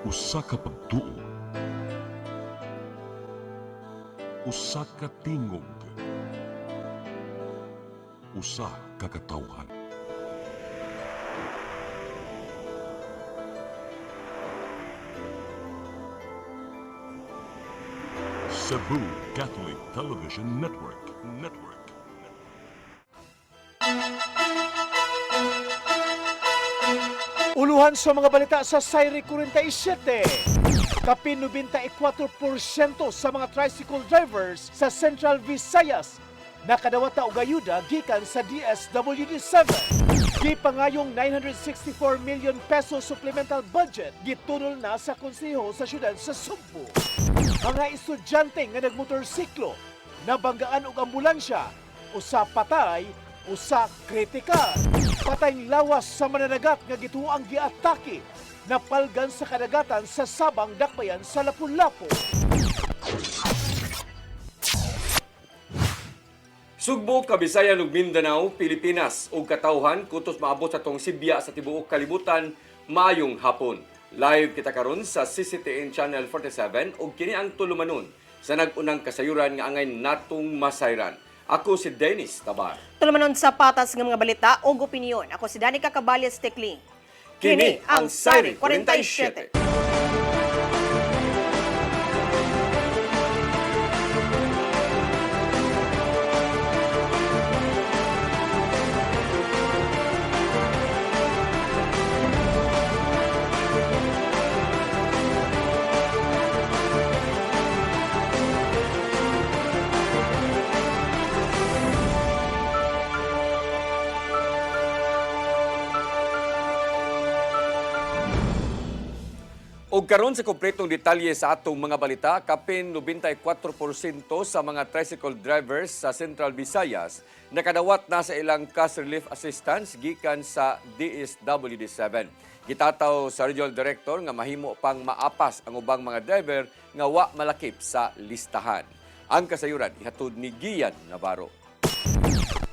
Usa ka pagtuo, usa ka tingog, usa ka katawhan. Cebu Catholic Television Network. Uluhan sa mga balita sa Sayri 47. Kapin 94% sa mga tricycle drivers sa Central Visayas nakadawata og ayuda gikan sa DSWD-7. Gipangayong 964 million peso supplemental budget gitunol na sa konseho sa syudad sa Sugbo. Mga estudyante nga nagmotorsiklo nabanggaan og ambulansya, usa patay, usa kritikal. Patayng lawas sa mananagat nga gituang giatake napalgan sa kadagatan sa Sabang Dakbayan sa Lapu-Lapu. Sugbo, Kabisayan ug Mindanao, Pilipinas ug katawhan kutos maabot sa tong Sibya sa tibuok kalibutan maayong hapon. Live kita karon sa CCTN Channel 47 ug kini ang tulumanon sa nag-unang kasayuran nga angay natong masayran. Ako si Dennis Tabar. Tulumanon sa patas ng mga balita o opinyon. Ako si Danica Caballes Tecling. Kini ang Sayri 47. Og karon sa kompletong detalye sa atong mga balita, kapin 94% sa mga tricycle drivers sa Central Visayas nakadawat na sa ilang cash relief assistance gikan sa DSWD-7. Gitataw sa Regional Director nga mahimo pang maapas ang ubang mga driver nga wa malakip sa listahan. Ang kasayuran ihatod ni Gian Navarro.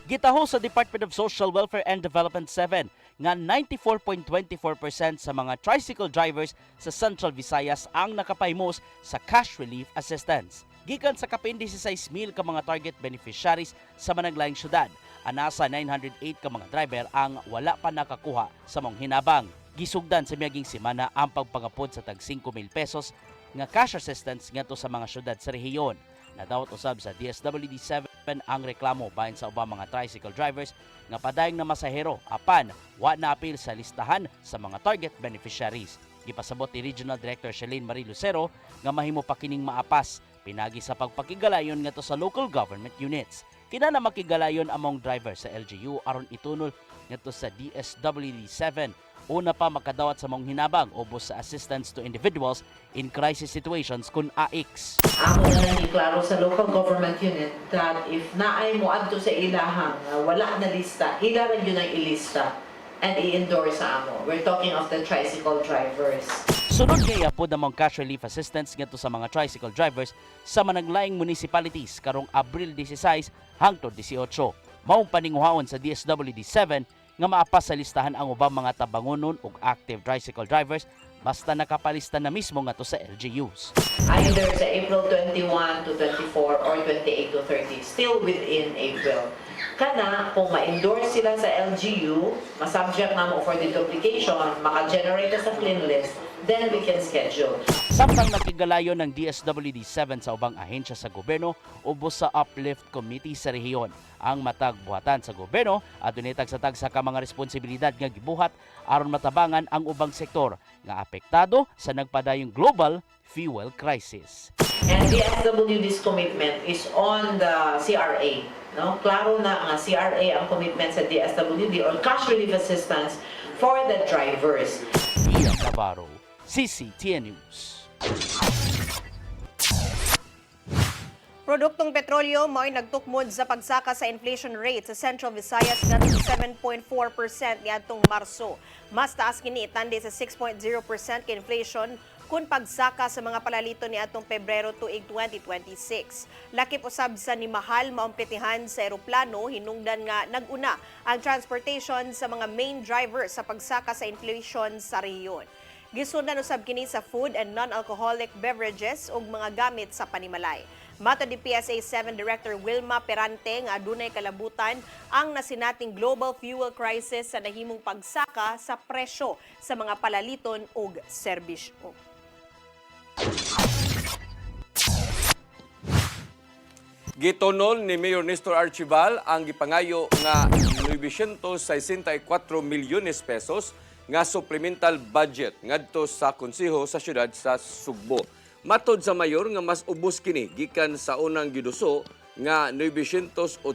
Gitaho sa Department of Social Welfare and Development 7 nga 94.24% sa mga tricycle drivers sa Central Visayas ang nakapaymos sa cash relief assistance. Gikan sa kapin 16,000 ka mga target beneficiaries sa managlaing syudad, anasa 908 ka mga driver ang wala pa nakakuha sa mong hinabang. Gisugdan sa miaging semana ang pagpangapod sa tag 5,000 pesos nga cash assistance ngadto sa mga syudad sa rehiyon. Nadawat usab sa DSWD-7 ang reklamo bahin sa ubang mga tricycle drivers nga padayong na masahero apan wa na apil sa listahan sa mga target beneficiaries. Gipasabot ni Regional Director Shelene Marie Lucero nga mahimo pa kining maapas pinagi sa pagpakigalayon ngadto sa local government units. Kinana makigalayon among driver sa LGU aron itunol ngadto sa DSWD-7. Una pa makadawat sa mong hinabang ubos sa assistance to individuals in crisis situations kun AICS. Amo na ni klaro sa local government unit that if naay mo adto sa ilahang wala na lista, ila ra yun ang ilista and i-endorse sa amo. We're talking of the tricycle drivers. Sunod kaya po namang cash relief assistance ngadto sa mga tricycle drivers sa managlaing municipalities karong Abril 16 hangtod 18. Maong paninguhaon sa DSWD-7 nga maapas sa listahan ang ubang mga tabangonon ug active tricycle drivers basta nakapalista na mismo ngadto sa LGUs. Either sa April 21 to 24 or 28 to 30, still within April. Kana, kung ma-endorse sila sa LGU, masubject na mo for the duplication, maka-generate sa clean list, then we can schedule. Samtang nakigalayon ng DSWD-7 sa ubang ahensya sa gobyerno ubos sa Uplift Committee sa rehiyon. Ang matag buhatan sa gobyerno adunay tag-sa ka mga responsibilidad nga gibuhat aron matabangan ang ubang sektor nga apektado sa nagpadayong global fuel crisis. And the SWD's commitment is on the CRA. No? Klaro na ang CRA ang commitment sa DSWD or cash relief assistance for the drivers. Ian Navarro, CCTN News. Produktong petrolyo mao'y nagtukmod sa pagsaka sa inflation rate sa Central Visayas ngadto sa 7.4% niadtong Marso. Mas taas kini tandi sa 6.0% ka inflation kung pagsaka sa mga palalito ni atong Pebrero tuig 2026. Lakip usab sa ni mahal maumpitihan sa eroplano hinungdan nga naguna ang transportation sa mga main drivers sa pagsaka sa inflation sa rehiyon. Gisundan usab kini sa food and non-alcoholic beverages ug mga gamit sa panimalay. Matod ni PSA 7 Director Wilma Perante nga adunay kalabutan ang nasinating global fuel crisis sa nahimong pagsaka sa presyo sa mga palaliton ug serbisyo. Gitonol ni Mayor Nestor Archival ang gipangayo nga 964 milyones pesos nga supplemental budget ngadto sa konseho sa syudad sa Sugbo. Matod sa mayor nga mas ubos kini gikan sa unang giduso nga 981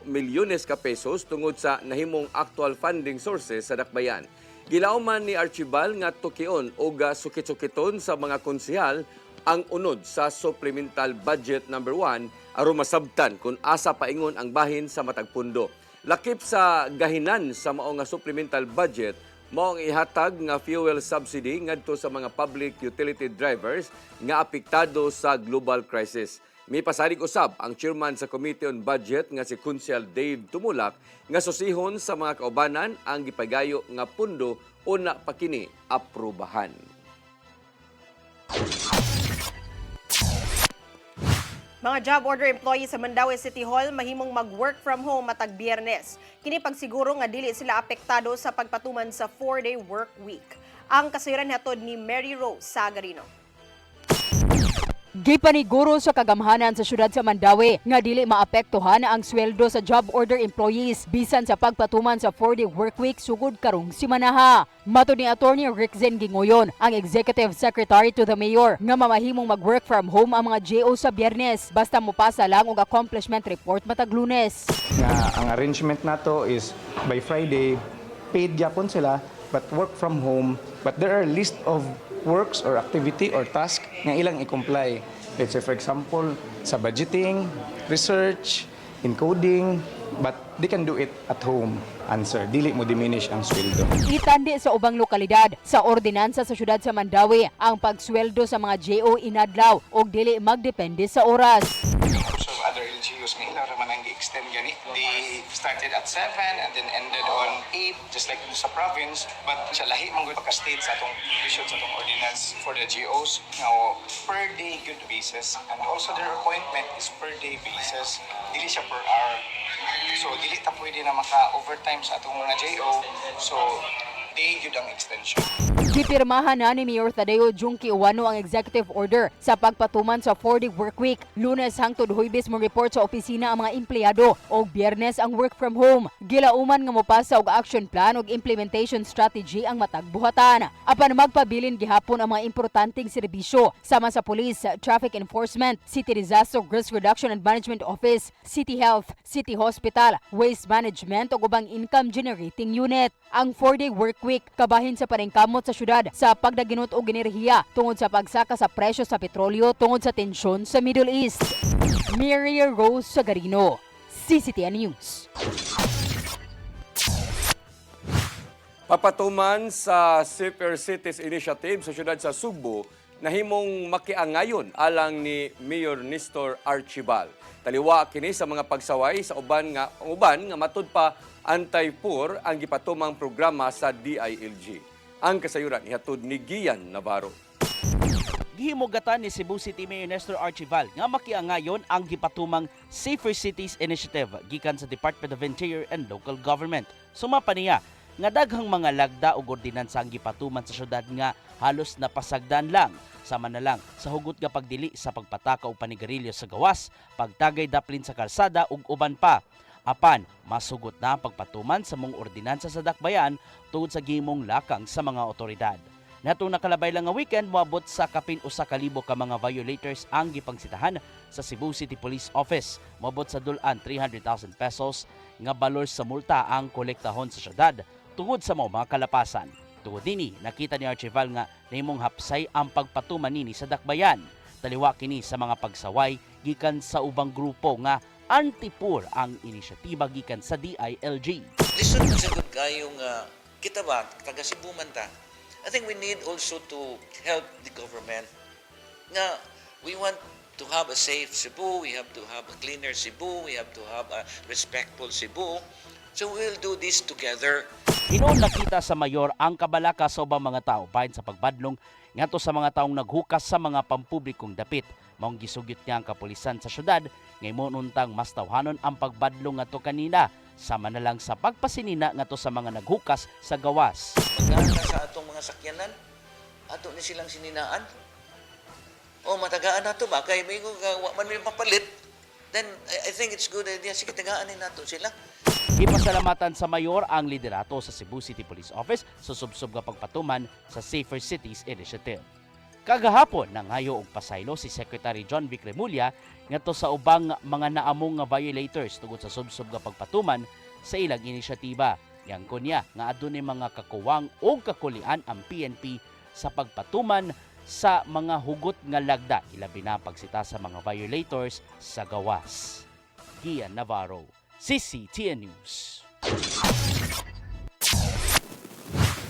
milyones ka pesos tungod sa nahimong actual funding sources sa dakbayan. Gilauman ni Archival nga tukion o sukit-sukiton sa mga konsehal ang unod sa supplemental budget number 1 aron masabtan kung asa paingon ang bahin sa matag pundo. Lakip sa gahinan sa mao nga supplemental budget, mao ang ihatag nga fuel subsidy ngadto sa mga public utility drivers nga apektado sa global crisis. May pasalig usab ang chairman sa Committee on Budget nga si Council Dave Tumulak nga susihon sa mga kaubanan ang gipagayo nga pundo una pa kini aprubahan. Mga job order employees sa Mandaue City Hall mahimong mag-work from home matag Biyernes. Kini pagsiguro nga dili sila apektado sa pagpatuman sa 4-day work week. Ang kasayuran hatod ni Mary Rose Sagarino. Gipaniguro sa kagamhanan sa syudad sa Mandaue nga dili maapektuhan ang sweldo sa job order employees bisan sa pagpatuman sa 4-day workweek sugod karong simanaha. Matod ni Attorney Rick Zen Gingoyon, ang Executive Secretary to the Mayor, nga mamahimong mag-work from home ang mga GO sa Biyernes basta mopasa lang og accomplishment report matag Lunes. Ang arrangement nato is by Friday paid gyapon sila but work from home, but there are list of works or activity or task nga ilang i-comply. Let's say for example, sa budgeting, research, encoding, but they can do it at home. Answer, dili mo diminish ang sweldo. Itandi sa ubang lokalidad sa ordinansa sa syudad sa Mandaue ang pagsweldo sa mga GO inadlaw og dili magdepende sa oras. So other LGUs nga ilaw raman ang gi-extend gani. They started at 7 and then ended on 8 just like sa province, but sa lahi man gud pagka-state sa atong provision sa atong ordinance for the GOs now per day good basis, and also their appointment is per day basis, dili siya per hour. So dili ta pwede na maka-overtime sa atong mga GO, so day yun ang extension. Gipirmahan na ni Mayor Tadeo Junki Uwano ang executive order sa pagpatuman sa 4-day workweek. Lunes hangtod Huwebes mo report sa opisina ang mga empleyado o Biyernes ang work from home. Gilauman nga mopasa og action plan ug implementation strategy ang matag buhatan. Apan magpabilin gihapon ang mga importanteng serbisyo sama sa Police, Traffic Enforcement, City Disaster Risk Reduction and Management Office, City Health, City Hospital, Waste Management ug ubang income generating unit. Ang 4-day workweek kabahin sa paningkamot sa syudad sa pagdaginot og enerhiya tungod sa pagsaka sa presyo sa petrolyo tungod sa tensyon sa Middle East. Mary Rose Sagarino, CCTN News. Papatuman sa Safer Cities Initiative sa syudad sa Sugbo, nahimong makiangayon alang ni Mayor Nestor Archival. Taliwa kini sa mga pagsaway sa uban nga matud pa anti-poor ang gipatumang programa sa DILG. Ang kasayuran ihatod ni Gian Navarro. Gihimugatan ni Cebu City Mayor Nestor Archival nga makiangayon ang gipatumang Safer Cities Initiative gikan sa Department of Interior and Local Government. Sumapa niya nga daghang mga lagda ug ordinansa ang gipatuman sa syudad nga halos napasagdan lang. Sama na lang sa hugot nga pagdili sa pagpataka og panigarilyo sa gawas, pagtagay daplin sa kalsada ug uban pa. Apan, masugot na ang pagpatuman sa mga ordinansa sa dakbayan tungod sa gihimong lakang sa mga otoridad. Natong nakalabay lang nga weekend, moabot sa kapin 1,000 ka mga violators ang gipangsitahan sa Cebu City Police Office. Moabot sa dulan 300,000 pesos nga balor sa multa ang kolektahon sa syudad tungod sa mga kalapasan. Tungod dini, nakita ni Archival nga nahimong hapsay ang pagpatuman nini sa dakbayan. Taliwa kini sa mga pagsaway gikan sa ubang grupo nga anti-poor ang inisyatiba gikan sa DILG. Listen na sa good kayong kita ba, taga Cebu man ta. I think we need also to help the government nga we want to have a safe Cebu, we have to have a cleaner Cebu, we have to have a respectful Cebu. So we'll do this together. Hinoon nakita sa mayor ang kabalaka sa ubang mga tao bahin sa pagbadlong ngadto sa mga taong naghukas sa mga pampublikong dapit. Maong gisugyot niya ang kapulisan sa syudad ngayon untang mas tawhanon ang pagbadlong ngadto kanina sama na lang sa pagpasinina ngadto sa mga naghukas sa gawas. Pagkana sa atong mga sakyanan, ato ni silang sininaan. O matagaan na to ba? Kaya may man may papalit, then I think it's good idea. Sige, tagaan na nato sila. Ipasalamatan sa mayor ang liderato sa Cebu City Police Office sa subsub nga pagpatuman sa Safer Cities Initiative. Kagahapon nangayo og pasaylo si Secretary John Vic Remulla ngadto sa ubang mga naamong nga violators tungod sa subsub nga pagpatuman sa ilang inisyatiba. Yang kunya nga adunay mga kakuwang o kakulian ang PNP sa pagpatuman sa mga hugot nga lagda ilabi na pagsita sa mga violators sa gawas. Gian Navarro, CCTN News.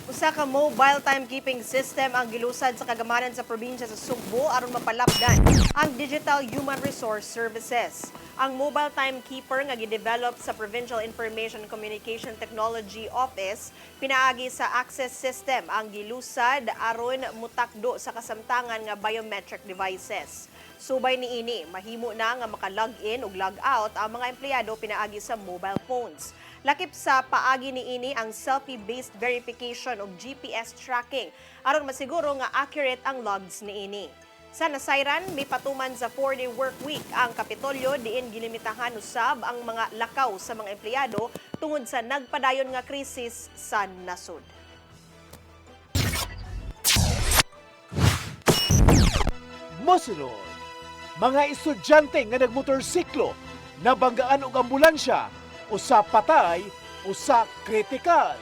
Usa ka mobile timekeeping system ang gilusad sa kagamanan sa probinsya sa Sugbo aron mapalapdan ang Digital Human Resource Services. Ang mobile timekeeper nga gidevelop sa Provincial Information Communication Technology Office pinaagi sa access system ang gilusad aron mutakdo sa kasamtangan nga biometric devices. Subay niini, mahimo na nga maka-log-in ug log-out ang mga empleyado pinaagi sa mobile phones. Lakip sa paagi niini ang selfie-based verification ug GPS tracking aron masiguro nga accurate ang logs niini. Sa nasayran, may patuman sa 4-day work week ang Kapitolyo diin gilimitahan usab ang mga lakaw sa mga empleyado tungod sa nagpadayon nga krisis sa nasud. Mosunod, mga estudyante nga nagmotorsiklo, nabanggaan og ambulansya, usa patay, usa kritikal.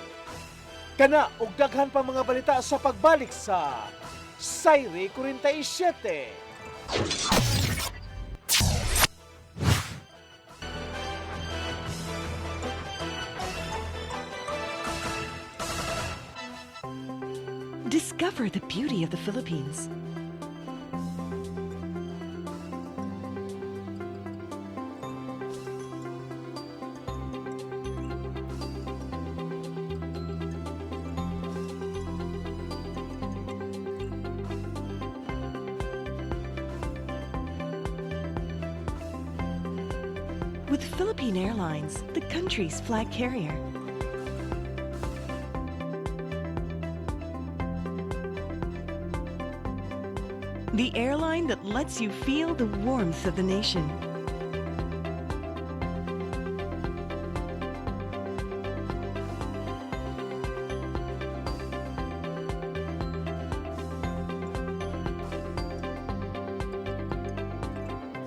Kana og daghan pa mga balita sa pagbalik sa Sayre 47. Discover the beauty of the Philippines. With Philippine Airlines, the country's flag carrier. The airline that lets you feel the warmth of the nation.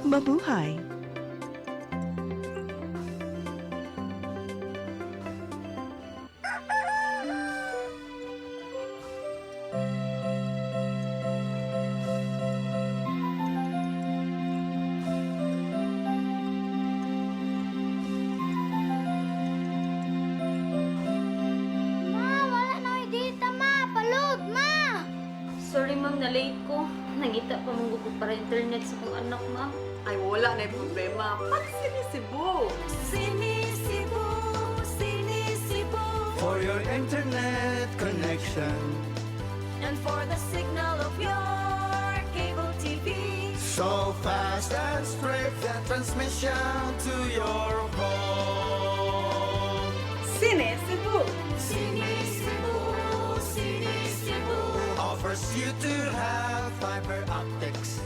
Mabuhay! Sorry ma'am, na-late ko. Nangita pa mong ko para internet sa kong anak, ma'am. Ay, wala na yung problema. Pag Sinisibu! Sinisibu, Sinisibu. For your internet connection And for the signal of your cable TV. so fast and straight, the transmission to your home. Sinisibu! Sinisibu, Sinisibu. Offers you to have fiber optics.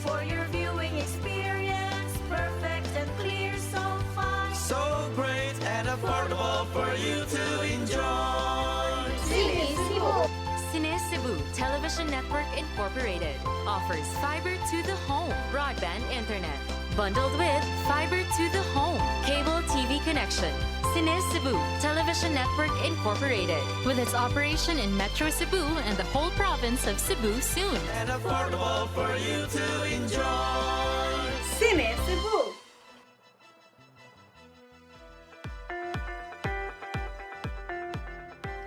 For your viewing experience, perfect and clear so far. So great and affordable for you to enjoy. Cine Cebu Television Network Incorporated offers fiber to the home broadband internet. Bundled with fiber to the home cable TV connection. Cine Cebu Television Network Incorporated with its operation in Metro Cebu and the whole province of Cebu soon. And affordable for you to enjoy. Sinisibu!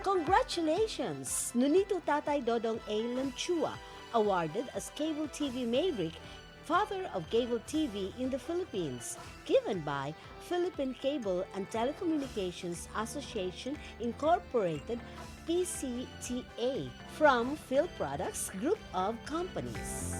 Congratulations! Nunito Tatay Dodong A. Lanchua, awarded as Cable TV Maverick Father of Cable TV in the Philippines, given by Philippine Cable and Telecommunications Association Incorporated, PCTA, from Phil Products Group of Companies.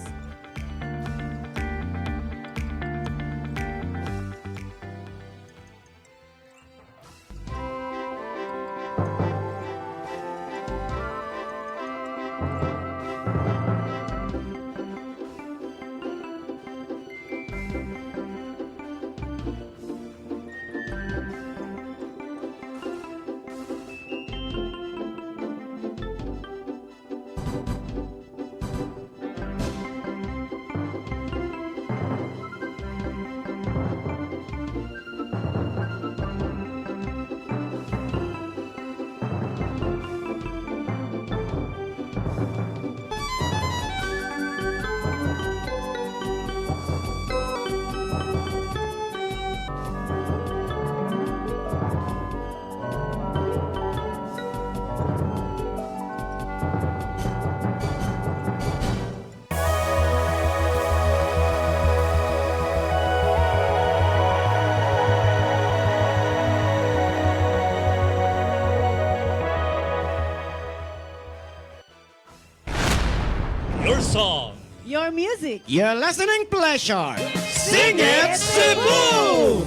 Your song. Your music. Your listening pleasure. Sing it, Cebu!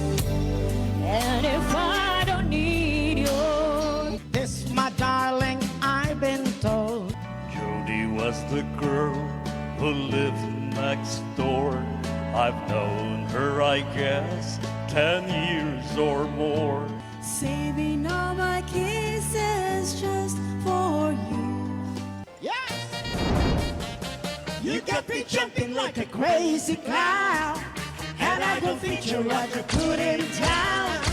And if I don't need you, This, my darling, I've been told. Jody was the girl who lived next door. I've known her, I guess, 10 years or more. saving all my kisses just for you. You got me jumping like a crazy clown, and I don't think you're right to put him down.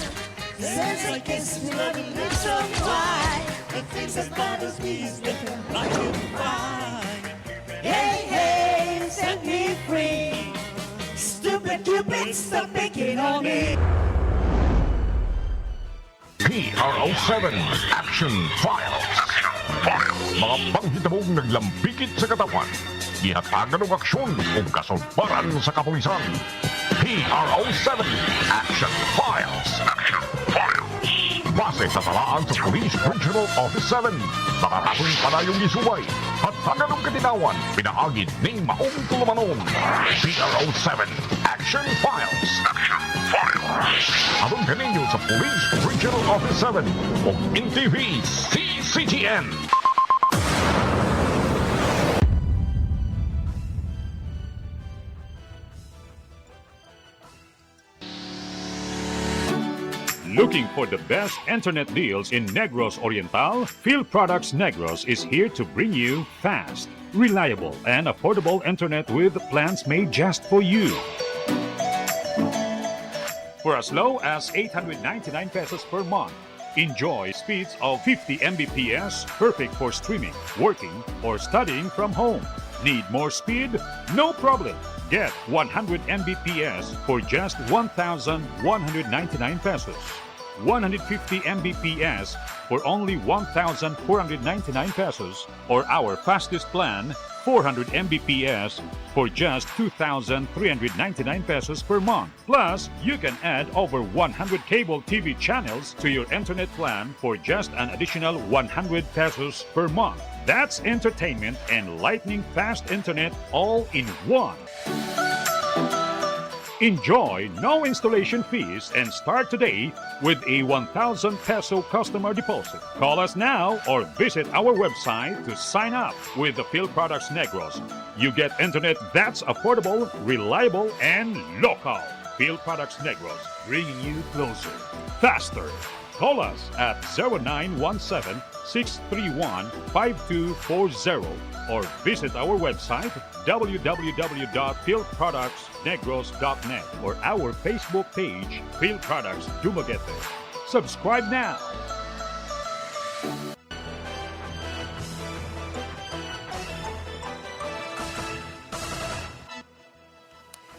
Since I kiss you, love you live so wide, and things that bothers me is looking like you fine. Hey, hey, set me free. Stupid Cupid, stop picking on me. PRO7 Action Files. Mga panghitabong naglambikit sa katawan. Ihatagan ng aksyon o kasulbaran sa kapulisan. PRO7 Action Files. Base sa talaan sa Police Regional Office 7. Nakarating panayong gisubay. Hatagan ng katinawan. Pinaagid ng maong tulumanon. PRO7 Action Files. Abang kaninyo sa Police Regional Office 7 o NTV CCTN. Looking for the best internet deals in Negros Oriental? Phil Products Negros is here to bring you fast, reliable, and affordable internet with plans made just for you. For as low as 899 pesos per month, enjoy speeds of 50 Mbps, perfect for streaming, working, or studying from home. Need more speed? No problem. Get 100 Mbps for just 1,199 pesos. 150 Mbps for only 1,499 pesos, or our fastest plan, 400 Mbps for just 2,399 pesos per month. Plus, you can add over 100 cable TV channels to your internet plan for just an additional 100 pesos per month. That's entertainment and lightning fast internet all in one. Enjoy no installation fees and start today with a 1,000 peso customer deposit. Call us now or visit our website to sign up with the Phil Products Negros. You get internet that's affordable, reliable, and local. Phil Products Negros, bringing you closer, faster. Call us at 0917-631-5240 or visit our website www.philproductsnegros.net or our Facebook page, Phil Products Dumaguete. Subscribe now!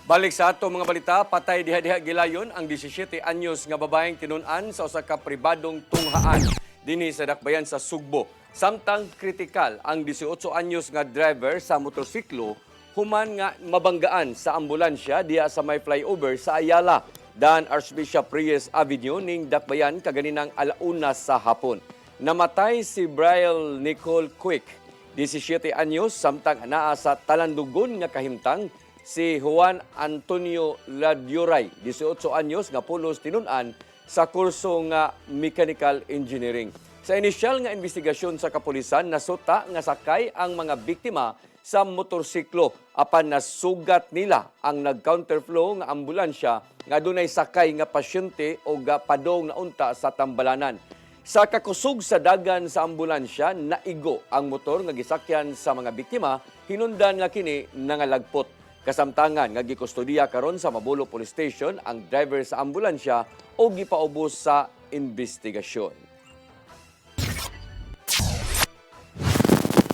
Balik sa ato mga balita, patay diha-diha gilayon ang 17 anyos nga babaeng tinun-an sa usa ka pribadong tunghaan dinhi sa dakbayan sa Sugbo. Samtang kritikal ang 18 anyos nga driver sa motorsiklo human nga mabanggaan sa ambulansya diya sa may flyover sa Ayala, dan Archbishop Reyes Avenue ning Dakbayan kaganinang alauna sa hapon. Namatay si Brian Nicole Quick, 17 anyos, samtang anaa sa talandugon nga kahimtang si Juan Antonio Ladioray, 18 anyos, nga pulos tinun-an sa kurso nga mechanical engineering. Sa inisyal nga investigasyon sa kapulisan, nasuta nga sakay ang mga biktima sa motorsiklo apan nasugat nila ang nag-counterflow nga ambulansya nga dunay sakay nga pasyente o padong na unta sa tambalanan. Sa kakusog sa dagan sa ambulansya, naigo ang motor nga gisakyan sa mga biktima, hinundan nga kini nangalagpot. Kasamtangan nga gikustudiya karon sa Mabulo Police Station ang driver sa ambulansya o gipaubos sa investigasyon.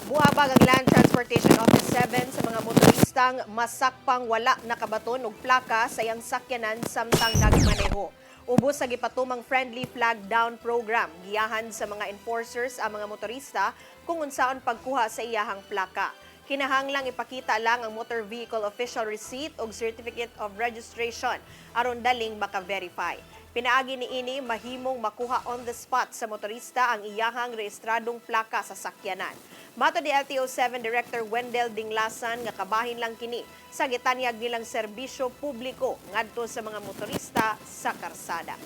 Buhabag ang Land Transportation Office 7 sa mga motoristang masakpang wala nakabaton og plaka sa iyang sakyanan samtang nagmaneho. Ubos sa gipatumang friendly flag down program, giyahan sa mga enforcers ang mga motorista kung unsaon pagkuha sa iyahang plaka. Kinahanglang ipakita lang ang motor vehicle official receipt o certificate of registration aron daling maka-verify. Pinaagi ni ini mahimong makuha on the spot sa motorista ang iyahang rehistradong plaka sa sakyanan. Mato ni LTO7 Director Wendell Dinglasan nga kabahin lang kini sa gitanyag nilang serbisyo publiko ngadto sa mga motorista sa karsada.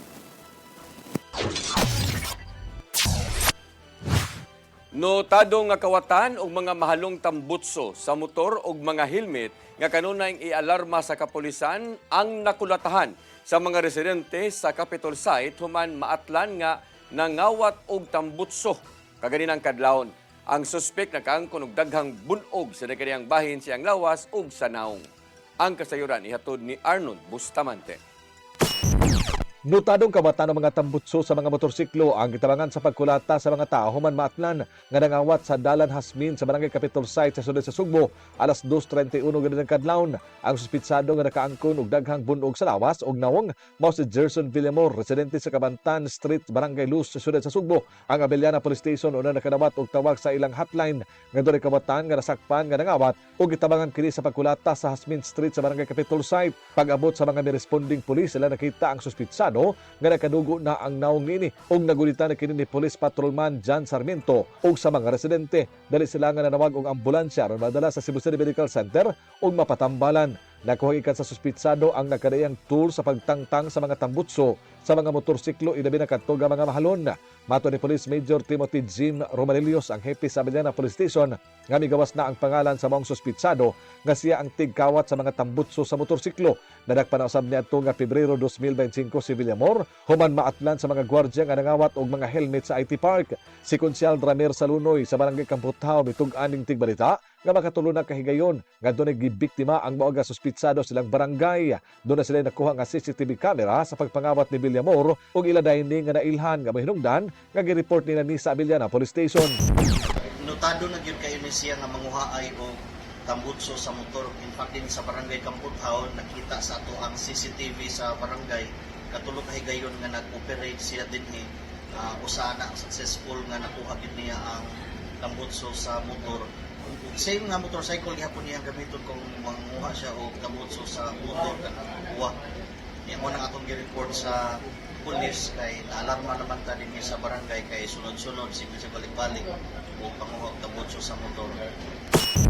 Notado nga kawatan og mga mahalong tambutso sa motor og mga helmet nga kanunay ialarma sa kapulisan ang nakulatahan sa mga residente sa Capitol site human maatlan nga nangawat og tambutso kaganinang kadlawon. Ang suspek nakaangkon og daghang bunog sa kaniyang bahin siyang lawas ug sa naong. Ang kasayuran ihatod ni Arnold Bustamante. Notadong kabatan ng mga tambutso sa mga motorsiklo ang gitabangan sa pagkulata sa mga tao human maatlan nga nangawat sa Dalan Hasmin sa Barangay Capitol Site sa sulod sa Sugbo alas 2:31 ganinang kadlawon. Ang suspitsado nga nakaangkon og daghang bunog sa lawas og nawong mao si Gerson Villamor, residente sa Kabantan Street, Barangay Luz sa sulod sa Sugbo. Ang Abellana Police Station una nakadawat og tawag sa ilang hotline nga dunay kabatan nga nasakpan nga nangawat og gitabangan kini sa pagkulata sa Hasmin Street sa Barangay Capitol Site. Pag-abot sa mga responding pulis, sila nakita ang suspitsado nga nakadugo na ang naong ini ug nagulitan na kini ni Police Patrolman John Sarmiento ug sa mga residente. Dali sila nga nanawag og ambulansya aron madala sa Cebu City Medical Center ug mapatambalan. Nakuha ikan sa suspitsado ang nakadayang tool sa pagtangtang sa mga tambutso sa mga motorsiklo ilabi na kadto nga mga mahalon. Mato ni Police Major Timothy Jim Romanillos, ang hepe sa Abellana Police Station, nga migawas na ang pangalan sa maong suspitsado nga siya ang tigkawat sa mga tambutso sa motorsiklo. Nadakpan na usab niadto nga Pebrero 2025 si Villamor human maatlan sa mga gwardiya nga nangawat og mga helmet sa IT Park. Si Konsyal Ramer Salunoy sa Barangay Kamputao mitug-aning tigbalita nga makatulunang kahigayon nga doon nagbibiktima ang mga suspitsado silang barangay. Doon na sila nakuha nga CCTV camera sa pagpangawat ni Villamor ug ila dining nga nailhan nga mahinungdan nga gi-report nila ni sa Abellana Police Station. Notado na gyud kayo ni siya nga manguhaay og tambutso sa motor. In fact din sa Barangay Kamputao nakita sa ato ang CCTV sa barangay katulog kahigayon nga nag-operate siya dinhi. Usa na successful nga nakuha gid niya ang tambutso sa motor. Same nga motorcycle gihapon niya gamiton kung manguha siya o tambutso sa motor kanang niya mo nang atong gi-report sa pulis kay naalarma naman ta din sa barangay kay sunod-sunod sige sa balik-balik o panguha og tambutso sa motor.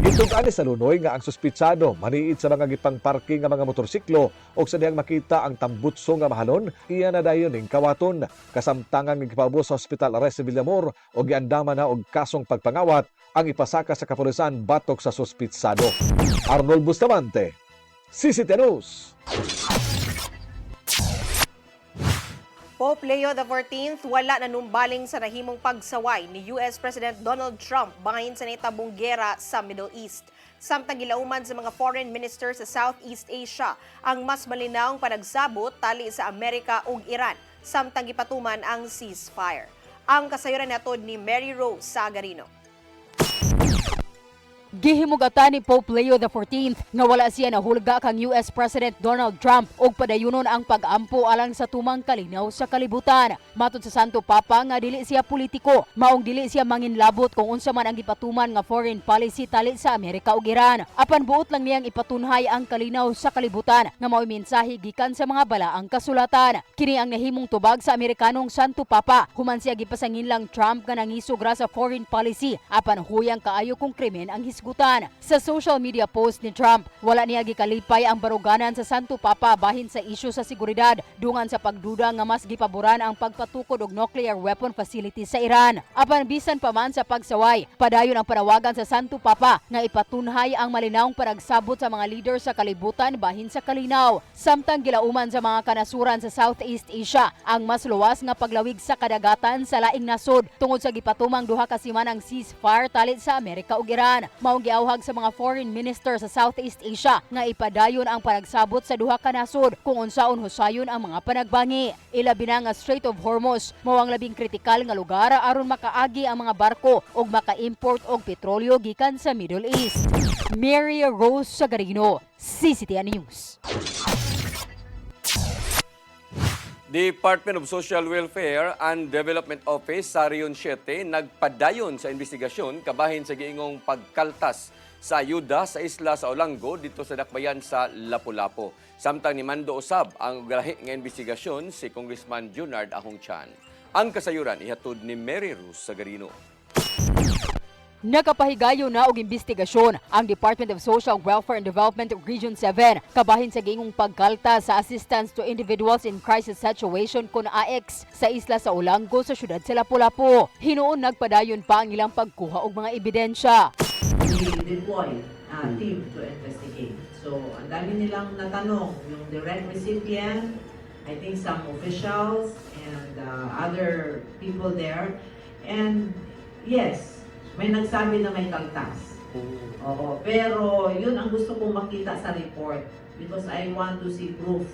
Gitug-ani sa Lunoy nga ang suspitsado maniid sa mga gipang parking nga mga motorsiklo ug sa diyang makita ang tambutso nga mahalon, iya na dayon ning kawaton. Kasamtangan nga gipaubos sa Hospital Ares sa Villamor ug giandama na og kasong pagpangawat ang ipasaka sa kapulisan batok sa suspitsado. Arnold Bustamante, CCTV News. Pope Leo XIV wala nanumbaling sa nahimong pagsaway ni US President Donald Trump bahin sa nahitabong giyera sa Middle East. Samtang gilauman sa mga foreign minister sa Southeast Asia ang mas malinaong panagsabot tali sa Amerika ug Iran samtang gipatuman ang ceasefire. Ang kasayuran natod ni Mary Rose Sagarino. Gihimugatan ni Pope Leo XIV nga wala siya nahulga kang US President Donald Trump og padayunon ang pag-ampo alang sa tumang kalinaw sa kalibutan. Matod sa Santo Papa nga dili siya politiko, maong dili siya manginlabot kung unsa man ang gipatuman nga foreign policy tali sa Amerika ug Iran. Apan buot lang niyang ipatunhay ang kalinaw sa kalibutan nga mao'y mensahe gikan sa mga balaang kasulatan. Kini ang nahimong tubag sa Amerikanong Santo Papa human siya gipasangin lang Trump nga nangisog ra sa foreign policy apan huyang kaayo kung krimen ang hisgutan. Sa social media post ni Trump, wala niya gikalipay ang baruganan sa Santo Papa bahin sa isyu sa seguridad dungan sa pagduda nga mas gipaboran ang pagpatukod og nuclear weapon facility sa Iran. Apan bisan pa man sa pagsaway, padayon ang panawagan sa Santo Papa nga ipatunhay ang malinawng paragsabot sa mga leader sa kalibutan bahin sa kalinaw. Samtang gilauman sa mga kanasuran sa Southeast Asia ang mas luwas nga paglawig sa kadagatan sa laing nasod tungod sa gipatumang duha ka simanang ceasefire tali sa Amerika ug Iran. Maong giawhag sa mga foreign minister sa Southeast Asia nga ipadayon ang panagsabot sa duha ka nasod kung unsaon husayon ang mga panagbangi. Ilabi na nga Strait of Hormuz mao ang labing kritikal nga lugar aron makaagi ang mga barko ug maka-import og petrolyo gikan sa Middle East. Mary Rose Sagarino, CCTN News. Department of Social Welfare and Development Office sa Region 7 nagpadayon sa investigasyon kabahin sa giingong pagkaltas sa ayuda sa isla sa Olango dito sa dakbayan sa Lapu-Lapu. Samtang ni Mando usab ang galahi nga investigasyon si Congressman Junard Ahong Chan. Ang kasayuran ihatod ni Mary Rose Sagarino. Nakapahigayo na og investigasyon ang Department of Social Welfare and Development Region 7 kabahin sa giingong pagkalta sa Assistance to Individuals in Crisis Situation kun AX sa isla sa Olango sa syudad sa Lapu-Lapu. Hinuon nagpadayon pa ang ilang pagkuha og mga ebidensya. We deploy a team to investigate. So, ang dami nilang natanong, yung direct recipient, I think some officials and other people there. And yes, may nagsabi na may kaltas. Oo, pero yun ang gusto kong makita sa report because I want to see proof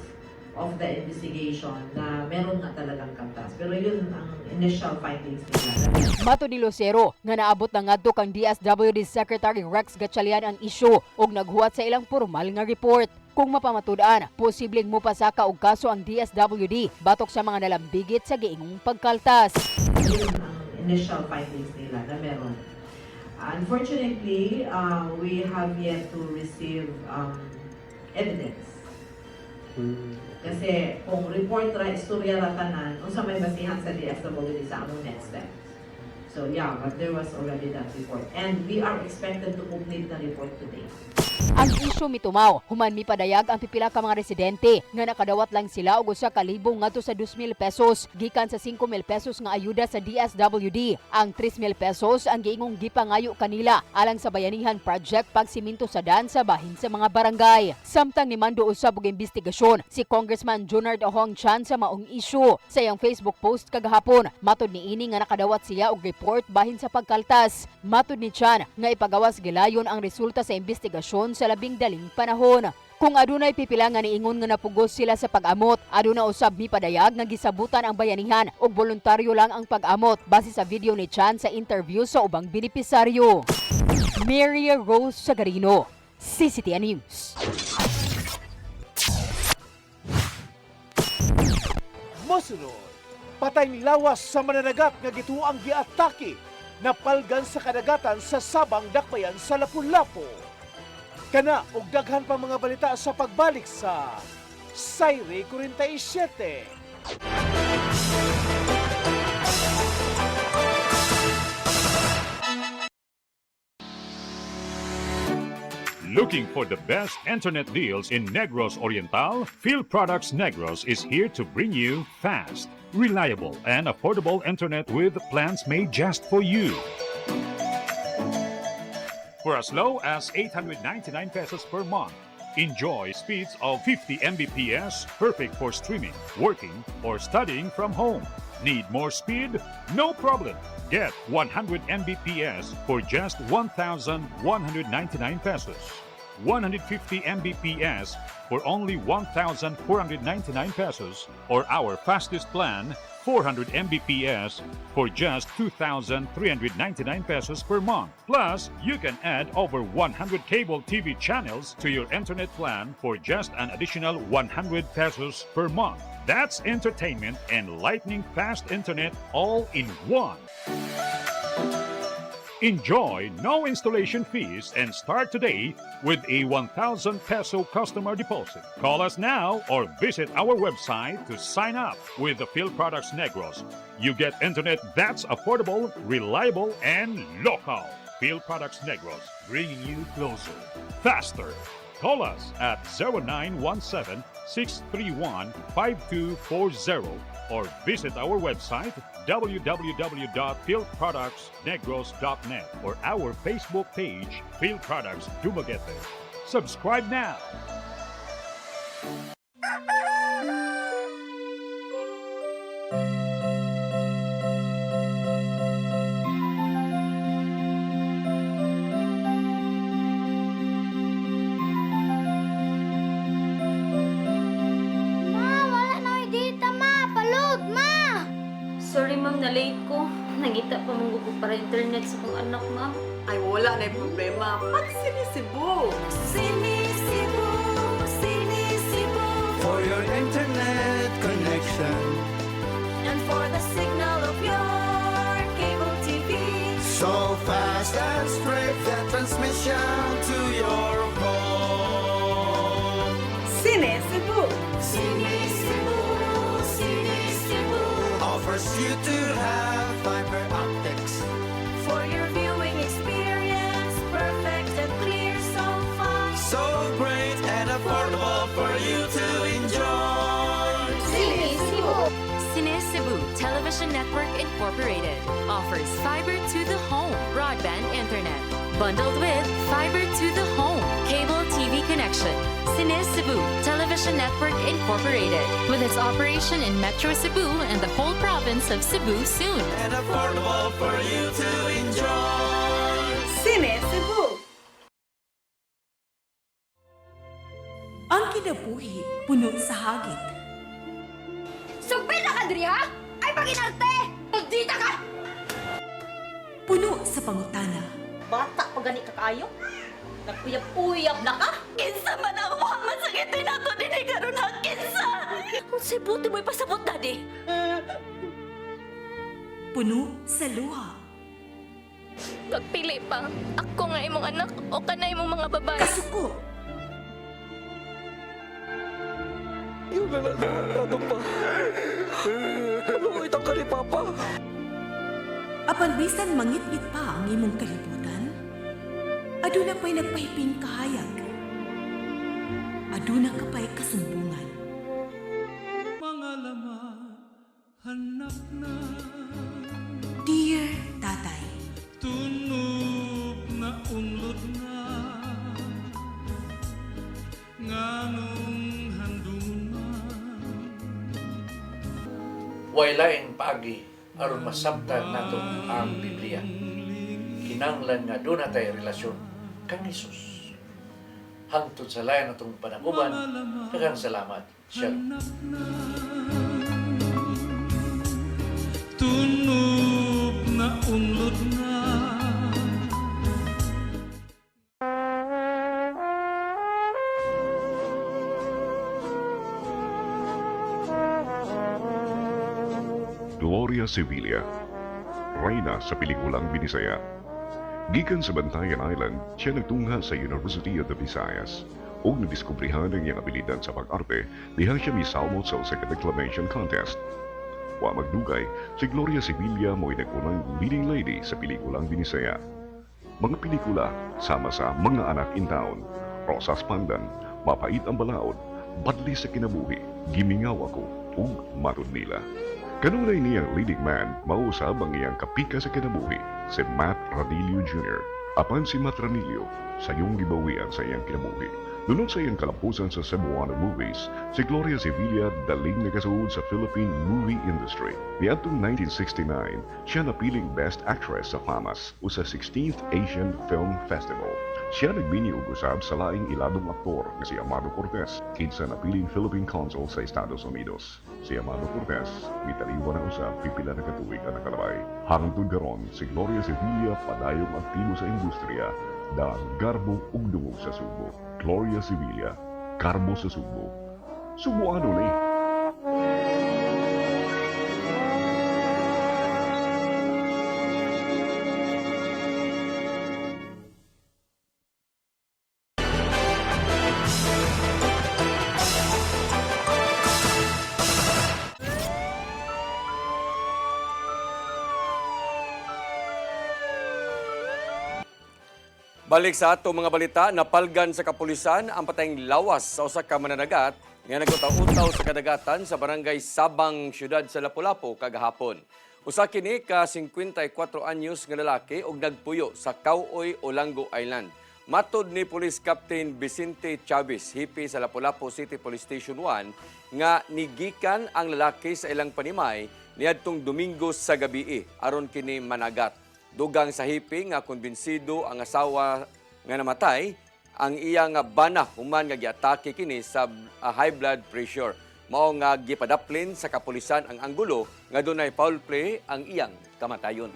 of the investigation na meron nga talagang kaltas. Pero yun ang initial findings nila. Mato ni Lucero nga naabot na ngadto kang DSWD Secretary Rex Gatchalian ang isyu ug naghuwat sa ilang formal nga report. Kung mapamatud-an, posibleng mopasaka og kaso ang DSWD batok sa mga nalambigit sa giingong pagkaltas. Yun ang initial findings nila na meron. Unfortunately, we have yet to receive evidence. Kasi kung report ra istorya ra tanan, unsa may basihan sa DSWD sa among next step. So yeah, but there was already that report. And we are expected to complete the report today. Ang isyu mitumaw, human mipadayag ang pipila ka mga residente nga nakadawat lang sila og usa ka libo ngadto sa 2,000 pesos gikan sa 5,000 pesos nga ayuda sa DSWD. Ang 3,000 pesos ang giingong gipangayo kanila alang sa bayanihan project pagsiminto sa daan sa bahin sa mga barangay. Samtang ni Mando usab og investigasyon si Congressman Junard Ahong Chan sa maong isyu. Sa iyang Facebook post kagahapon, matod ni ini nga nakadawat siya og report bahin sa pagkaltas. Matod ni Chan nga ipagawas gilayon ang resulta sa investigasyon sa labing daling panahon. Kung adunay pipila nga niingon nga napugos sila sa pag-amot, aduna usab mipadayag nga gisabutan ang bayanihan ug voluntaryo lang ang pag-amot base sa video ni Chan sa interview sa ubang benepisaryo. Mary Rose Sagarino, CCTN News. Mosunod, patayng lawas sa mananagat nga gituang giatake napalgan sa kadagatan sa Sabang Dakbayan sa Lapu-Lapu. Kana og daghan pa mga balita sa pagbalik sa Sayre 47. Looking for the best internet deals in Negros Oriental? Phil Products Negros is here to bring you fast, reliable, and affordable internet with plans made just for you. For as low as 899 pesos per month, enjoy speeds of 50 Mbps, perfect for streaming, working, or studying from home. Need more speed? No problem. Get 100 Mbps for just 1,199 pesos. 150 Mbps for only 1,499 pesos, or our fastest plan, 400 Mbps for just 2,399 pesos per month. Plus, you can add over 100 cable TV channels to your internet plan for just an additional 100 pesos per month. That's entertainment and lightning fast internet all in one. Enjoy no installation fees and start today with a 1,000 peso customer deposit. Call us now or visit our website to sign up with the Phil Products Negros. You get internet that's affordable, reliable, and local. Phil Products Negros, bringing you closer, faster. Call us at 0917-631-5240 or visit our website www.philproductsnegros.net or our Facebook page, Phil Products Dumaguete. Subscribe now. Sorry ma'am, na-late ko. Nangita pa mong gusto para internet sa kong anak, ma'am. Ay, wala na yung problema. Pag sinisibo. Sinisibo, sinisibo. For your internet connection. And for the signal of your cable TV. So fast and straight, that transmission to your home. Sinisibo. Sinisibo, sinisibo. Offers you to have fiber optics. For your viewing experience, perfect and clear so far. So great and affordable for you to enjoy. Sinisibo. Cine Cebu Television Network Incorporated offers fiber to the home broadband internet. Bundled with fiber to the home cable TV connection. Cine Cebu Television Network Incorporated, with its operation in Metro Cebu and the whole province of Cebu soon. And affordable for you to enjoy. Sinisibo. Ang kinabuhi puno sa hagit. Sugpil na ka, Dri, ha? Ay, paginarte! Tagdita ka! Puno sa pangutana. Bata pa gani ka kayo? Nagpuyap-uyap na ka? Kinsa man ang mga sakitin ako din ay karoon ha, kinsa! Kung sibuti mo'y pasabot, Daddy. Puno sa luha. Pagpili pa, ako nga imong anak o kanay imong mga babae. Kasuko. Yung nananado pa. Ano itang ka ni Papa? Apan bisan mangit-ngit pa ang imong kalibutan, aduna pa'y nagpahiping kahayag. Aduna ka pa'y kasumbungan. Mga laman, hanap na. Dear Tatay, Tunog na unlod na. Nganong handungan man. Waylaing paagi aron masabtan nato ang Biblia. Kinanglan nga doon natay relasyon kang Hesus. Hangtod sa layan natong panaguban, daghang salamat. Shalom. Tunog na unlod na. Gloria Sevilla, reyna sa pelikulang Binisaya. Gikan sa Bantayan Island, siya nagtungha sa University of the Visayas o nadiskubrihan ang iyang abilidad sa pag-arte diha siya misalmot sa usa ka declamation contest. Wa magdugay, si Gloria Sevilla mo'y nagkunang leading lady sa pelikulang Binisaya. Mga pelikula sama sa Mga Anak in Town, Rosas Pandan, Mapait ang Balaod, Badli sa Kinabuhi, Gimingaw Ako, ug Matod Nila. Kanunay niyang leading man, mausab ang iyang kapika sa kinabuhi, si Matt Ranillo Jr. Apan si Matt Ranillo, sayong gibawian sa iyang kinabuhi. Dunod sa iyang kalapusan sa Cebuano movies, si Gloria Sevilla daling nagasuod sa Philippine movie industry. Niadtong 1969, siya napiling Best Actress sa FAMAS o sa 16th Asian Film Festival. Siya nagbini og usab sa laing iladong aktor nga si Amado Cortez, kinsa napiling Philippine Consul sa Estados Unidos. Si Amado Cortez, mitaliwan na usap pipila na katuig ang nakalabay. Hangtod karon si Gloria Sevilla padayong aktibo sa industriya dahil garbo ug dungog sa Subo. Gloria Sevilla, Karbo sa Subo. Subuano ni. Balik sa ato mga balita, napalgan sa kapulisan ang patayng lawas sa usa ka mananagat nga nagutaw-utaw sa kadagatan sa barangay Sabang, siyudad sa Lapu-Lapu kagahapon. Usa kini ka 54 anyos nga lalaki ug nagpuyo sa Kauoy, Olango Island. Matod ni Police Captain Vicente Chavez, hipi sa Lapu-Lapu City Police Station 1, nga nigikan ang lalaki sa ilang panimay niadtong Domingo sa gabii aron kini managat. Dugang sa hipi nga kumbinsido ang asawa nga namatay, ang iyang bana human nga giatake kini sa high blood pressure. Mao nga gipadaplin sa kapulisan ang anggulo nga dunay foul play ang iyang kamatayon.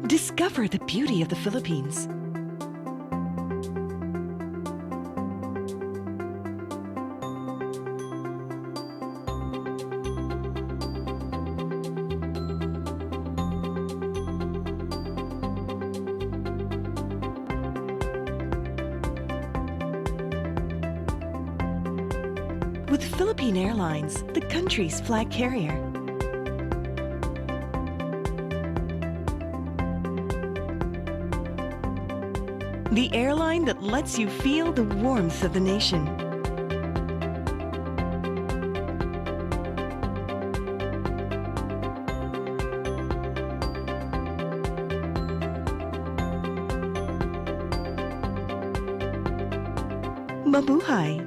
Discover the beauty of the Philippines. With Philippine Airlines, the country's flag carrier. The airline that lets you feel the warmth of the nation. Mabuhay!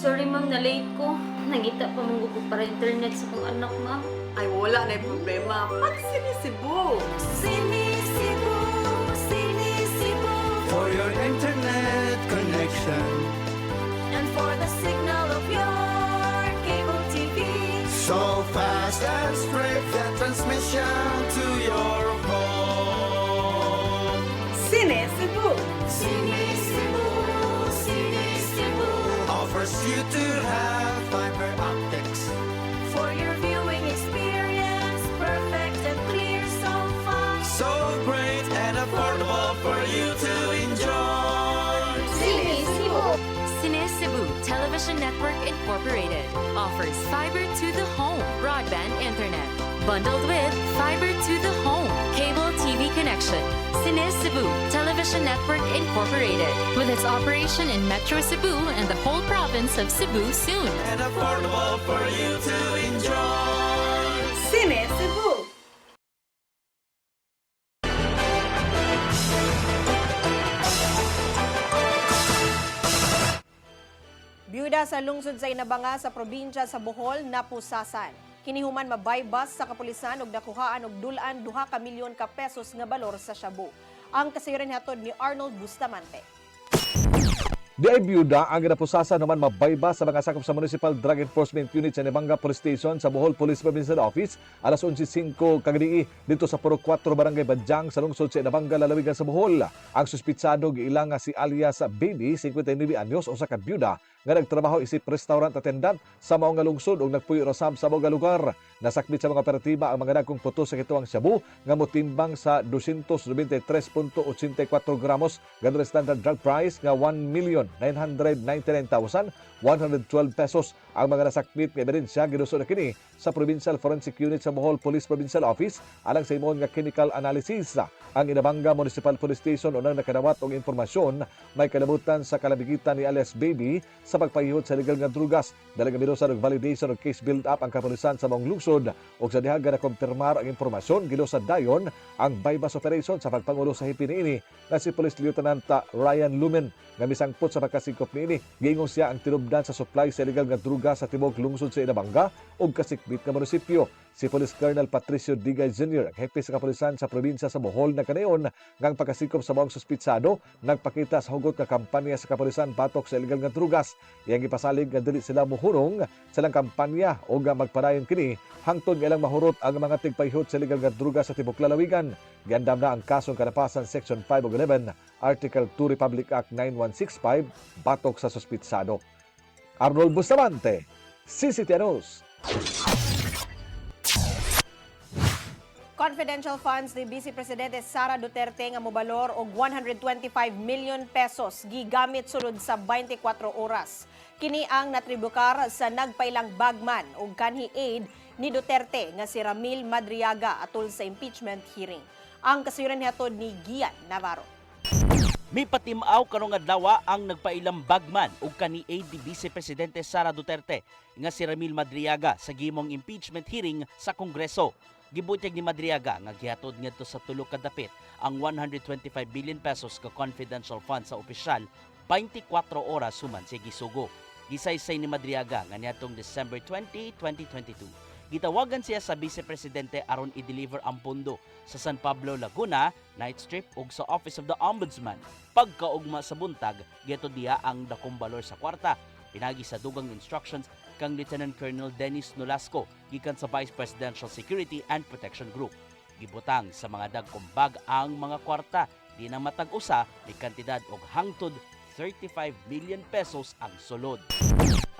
Sorry ma'am, na-late ko. Nangita pa mong gusto para internet sa kong anak, ma'am. Ay, wala na yung problema. Pag-sinisibo. Sinisibo, sinisibo. For your internet connection. And for the signal of your cable TV. So fast and straight, the transmission to your home. Sinisibo. Sinisibo, sinisibo. Offers you to have fiber optics. For your viewing experience, perfect and clear so fast. So great and affordable for you to enjoy. Sinisibo. Cine Cebu Television Network Incorporated offers fiber to the home broadband internet. Bundled with fiber to the home cable TV connection. Cine Cebu Television Network Incorporated with its operation in Metro Cebu and the whole province of Cebu soon. And affordable for you to enjoy. Sinisibo. Byuda sa lungsod sa Inabanga sa probinsya sa Bohol napusasan. Kinihuman mabaybas sa kapulisan ug nakuhaan og dulan 2 ka milyon ka pesos nga balor sa shabu. Ang kasayuran hatod ni Arnold Bustamante. Di ay byuda ang ginapusasan naman mabayba sa mga sakop sa Municipal Drug Enforcement Unit sa Nibanga Police Station sa Bohol Police Provincial Office alas 11:05 kagabi dito sa Puro 4 Barangay Badjang sa lungsod sa Nibanga, lalawigan sa Bohol. Ang suspitsado giilang nga si alias Baby, 59 anyos, usa ka byuda nga nagtrabaho isip restaurant attendant sa maong nga lungsod ug nagpuyo rasab sa maong nga lugar. Nasakmit sa mga operatiba ang mga dagkong puto sa kituang shabu nga motimbang sa 293.84 gramos ganun standard drug price nga 1,999,112 pesos Ang mga nasakmit nga ebidensya ginuso na kini sa Provincial Forensic Unit sa Bohol Police Provincial Office alang sa imong nga chemical analysis. Ang Inabanga Municipal Police Station unang nakadawat og impormasyon may kalabutan sa kalabigitan ni alias Baby sa pagpahihot sa legal nga drugas. Dalang binusan og validation og case build-up ang kapulisan sa mong lungsod ug sa dihaga na kumpirmar ang impormasyon gilusad dayon ang bypass operation sa pagpangulo sa hipi niini na si Police Lieutenant Ryan Lumen nga misangpot sa pagkasikop niini. Giingong siya ang tinubdan sa supply sa illegal nga drugas sa tibok lungsod sa Inabanga ug kasikbit nga munisipyo. Si Police Colonel Patricio Digay Jr., ang hepe sa kapulisan sa probinsya sa Bohol na kanayon ngang pagkasikop sa mga suspitsado, nagpakita sa hugot nga kampanya sa kapulisan batok sa illegal nga drugas. Iyang ipasalig nga dili sila muhunong sa lang kampanya o nga magpadayon kini hangtod nga ilang mahurot ang mga tigpahihot sa illegal nga drugas sa tibok lalawigan. Giandam na ang kasong kalapasan Section 5 ug 11, Article 2 Republic Act 9165 batok sa suspitsado. Arnold Bustamante, CCTV News. Confidential funds ni Vice Presidente Sara Duterte nga mobalor og 125 million pesos gigamit sulod sa 24 oras. Kini ang natribukar sa nagpailang bagman ug kanhi aid ni Duterte nga si Ramil Madriaga atol sa impeachment hearing. Ang kasayuran nihatod ni Gian Navarro. May patimaw karong adlaw ang nagpailang bagman ug kani aid ni Vice Presidente Sara Duterte nga si Ramil Madriaga sa gimong impeachment hearing sa Kongreso. Gibutyag ni Madriaga nga gihatod ngadto sa tulo ka dapit ang 125 billion pesos ka confidential fund sa opisyal 24 oras human siya gisugo. Gisaysay ni Madriaga nga niadtong December 20, 2022. Gitawagan siya sa Vice Presidente aron i-deliver ang pondo sa San Pablo, Laguna, night strip ug sa Office of the Ombudsman. Pagkaugma sa buntag, gihatod niya ang dakong balor sa kwarta. Pinagi sa dugang instructions kang Lieutenant Colonel Dennis Nolasco gikan sa Vice Presidential Security and Protection Group. Gibutang sa mga dagkong bag ang mga kwarta, di na matag-usa ni kantidad og hangtod 35 million pesos ang sulod.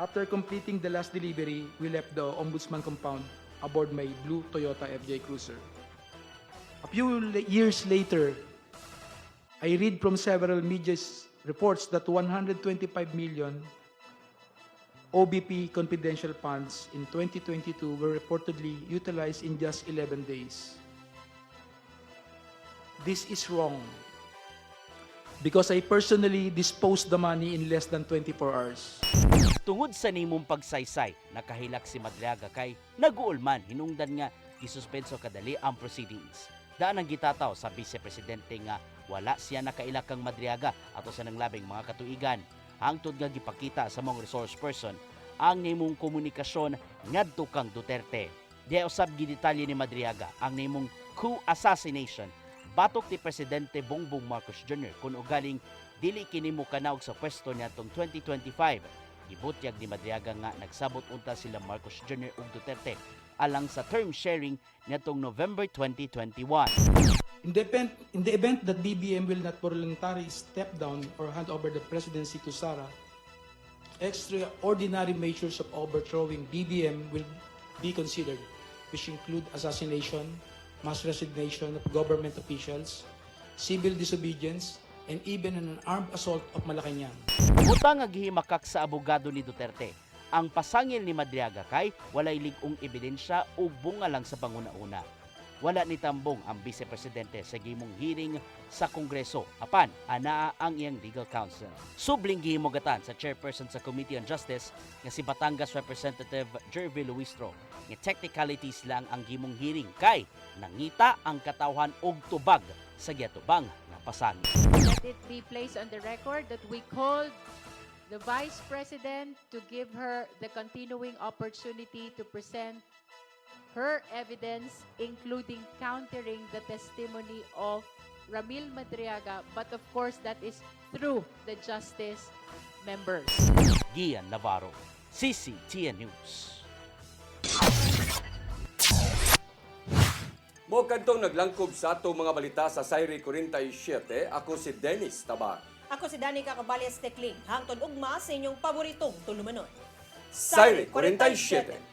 After completing the last delivery, we left the Ombudsman compound aboard my blue Toyota FJ Cruiser. A few years later, I read from several media reports that 125 million OBP confidential funds in 2022 were reportedly utilized in just 11 days. This is wrong because I personally disposed the money in less than 24 hours. Tungod sa nimong pagsaysay, nakahilak si Madriaga kay naguulman hinungdan nga isuspenso kadali ang proceedings. Daan ang gitataw sa Vice Presidente nga wala siya nakailak kang Madriaga ato sa nanglabing mga katuigan. Hangtod nga gipakita sa mong resource person ang nimong komunikasyon ngadto kang Duterte. Di usab gidetalye ni Madriaga ang nimong coup assassination batok ti Presidente Bongbong Marcos Jr. kung ugaling dili kini mo kanaog sa pwesto niadtong 2025. Gibutyag ni Madriaga nga nagsabot unta sila Marcos Jr. ug Duterte alang sa term sharing niadtong November 2021. In the event that BBM will not voluntarily step down or hand over the presidency to Sara, extraordinary measures of overthrowing BBM will be considered, which include assassination, mass resignation of government officials, civil disobedience, and even an armed assault of Malacanang. Butang nga gihimakak sa abogado ni Duterte, ang pasangil ni Madriaga kay walay lig-ong ebidensya o bunga lang sa panguna-una. Wala ni tambong ang Vice Presidente sa gimong hearing sa Kongreso apan anaa ang iyang legal counsel. Subling gihimugatan sa chairperson sa Committee on Justice nga si Batangas Representative Jervy Luistro nga technicalities lang ang gimong hearing kay nangita ang katawhan og tubag sa giatubang nga pasangil. Let it be placed on the record that we called the Vice President to give her the continuing opportunity to present her evidence, including countering the testimony of Ramil Madriaga, but of course that is through the justice members. Gian Navarro, CCTN News. Mo kantong naglangkob sa atong mga balita sa Sayri 47, ako si Dennis Tabar. Ako si Danica Caballes Tecling. Hangtod ugma sa inyong paboritong tulumanon. Sayri 47.